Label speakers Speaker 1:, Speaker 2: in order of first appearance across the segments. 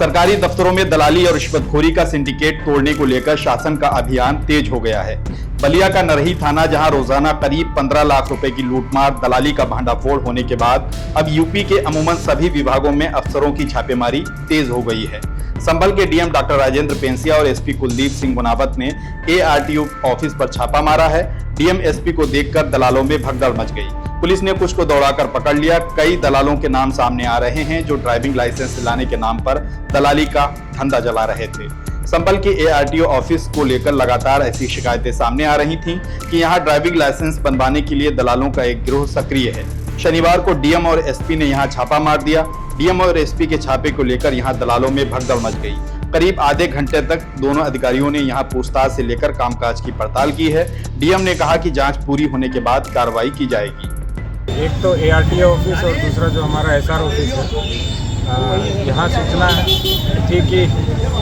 Speaker 1: सरकारी दफ्तरों में दलाली और रिश्वतखोरी का सिंडिकेट तोड़ने को लेकर शासन का अभियान तेज हो गया है। बलिया का नरही थाना, जहां रोजाना करीब 15 लाख रुपए की लूटमार, दलाली का भांडाफोड़ होने के बाद अब यूपी के अमूमन सभी विभागों में अफसरों की छापेमारी तेज हो गई है। संभल के डीएम डॉक्टर राजेंद्र पेंसिया और एसपी कुलदीप सिंह गुनावत ने एआरटीओ ऑफिस पर छापा मारा है। डीएम एसपी को देखकर दलालों में भगदड़ मच गई। पुलिस ने कुछ को दौड़ाकर पकड़ लिया। कई दलालों के नाम सामने आ रहे हैं जो ड्राइविंग लाइसेंस दिलाने के नाम पर दलाली का धंधा चला रहे थे। संभल के एआरटीओ ऑफिस को लेकर लगातार ऐसी शिकायतें सामने आ रही थीं कि यहां ड्राइविंग लाइसेंस बनवाने के लिए दलालों का एक गिरोह सक्रिय है। शनिवार को डीएम और एसपी ने यहां छापा मार दिया। डीएम और एसपी के छापे को लेकर यहां दलालों में भगदड़ मच गई। करीब आधे घंटे तक दोनों अधिकारियों ने यहां पूछताछ से लेकर कामकाज की पड़ताल की है। डीएम ने कहा कि जांच पूरी होने के बाद कार्रवाई की जाएगी।
Speaker 2: एक तो एआरटीओ ऑफिस और दूसरा जो हमारा एसआर ऑफिस है, यहाँ सूचना थी कि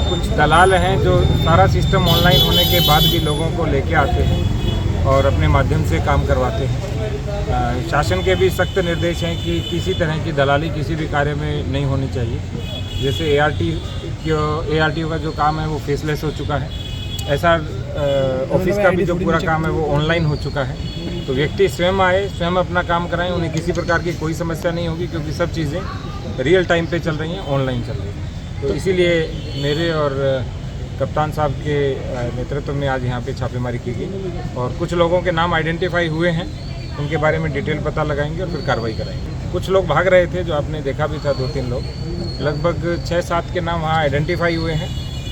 Speaker 2: कुछ दलाल हैं जो सारा सिस्टम ऑनलाइन होने के बाद भी लोगों को लेके आते हैं और अपने माध्यम से काम करवाते हैं। शासन के भी सख्त निर्देश हैं कि किसी तरह की दलाली किसी भी कार्य में नहीं होनी चाहिए। जैसे एआरटीओ का जो काम है वो फेसलेस हो चुका है, एसआर ऑफिस का भी जो पूरा काम है वो ऑनलाइन हो चुका है। तो व्यक्ति स्वयं आए, स्वयं अपना काम कराएं, उन्हें किसी प्रकार की कोई समस्या नहीं होगी क्योंकि सब चीज़ें रियल टाइम पे चल रही हैं, ऑनलाइन चल रही हैं। तो इसीलिए मेरे और कप्तान साहब के नेतृत्व में आज यहाँ पे छापेमारी की गई और कुछ लोगों के नाम आइडेंटिफाई हुए हैं। उनके बारे में डिटेल पता लगाएंगे और फिर कार्रवाई कराएंगे। कुछ लोग भाग रहे थे जो आपने देखा भी था, 2-3 लोग, लगभग 6-7 के नाम वहाँ आइडेंटिफाई हुए हैं।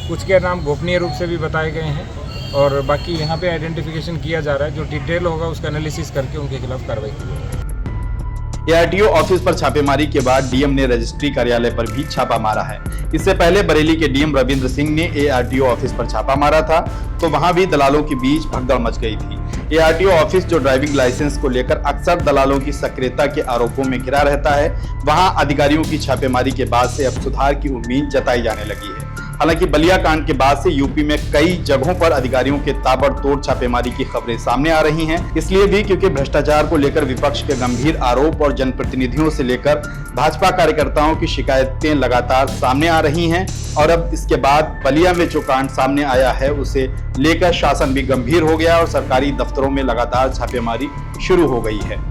Speaker 2: कुछ के नाम गोपनीय रूप से भी बताए गए हैं और बाकी यहाँ पे आइडेंटिफिकेशन किया जा रहा है। जो डिटेल होगा उसका एनालिसिस करके उनके खिलाफ कार्रवाई की जाएगी।
Speaker 1: एआरटीओ ऑफिस पर छापेमारी के बाद डीएम ने रजिस्ट्री कार्यालय पर भी छापा मारा है। इससे पहले बरेली के डीएम रविंद्र सिंह ने एआरटीओ ऑफिस पर छापा मारा था तो वहां भी दलालों के बीच भगदड़ मच गई थी। एआरटीओ ऑफिस, जो ड्राइविंग लाइसेंस को लेकर अक्सर दलालों की सक्रियता के आरोपों में घिरा रहता है, वहां अधिकारियों की छापेमारी के बाद से अब सुधार की उम्मीद जताई जाने लगी है। हालांकि बलिया कांड के बाद से यूपी में कई जगहों पर अधिकारियों के ताबड़तोड़ छापेमारी की खबरें सामने आ रही हैं। इसलिए भी क्योंकि भ्रष्टाचार को लेकर विपक्ष के गंभीर आरोप और जनप्रतिनिधियों से लेकर भाजपा कार्यकर्ताओं की शिकायतें लगातार सामने आ रही हैं और अब इसके बाद बलिया में जो कांड सामने आया है उसे लेकर शासन भी गंभीर हो गया और सरकारी दफ्तरों में लगातार छापेमारी शुरू हो गई है।